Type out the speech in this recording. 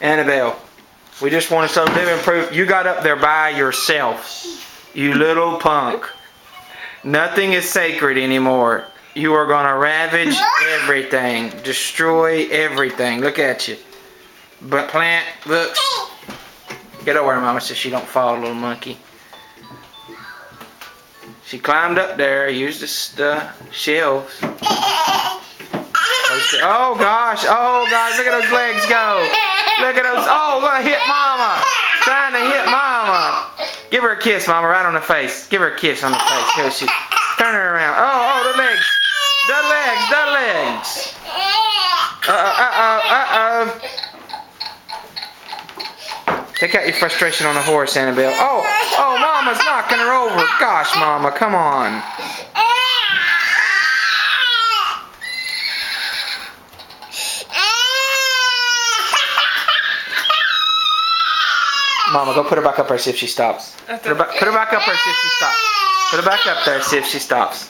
Annabelle, we just want to show living proof. You got up there by yourself. You little punk. Nothing is sacred anymore. You are going to ravage everything. Destroy everything. Look at you. But plant, look. Get over here, Mama, so she don't fall, little monkey. She climbed up there, used the shelves. Oh gosh, look at those legs go. Look at those, oh, gonna hit Mama. Trying to hit Mama. Give her a kiss, Mama, right on the face. Give her a kiss on the face. Here she, turn her around. Oh, the legs. The legs. Uh-oh. Take out your frustration on the horse, Annabelle. Oh, Mama's knocking her over. Gosh, Mama, come on. Mama, go put her back up there, see if she stops. Put her back up there, see if she stops. Put her back up there, see if she stops.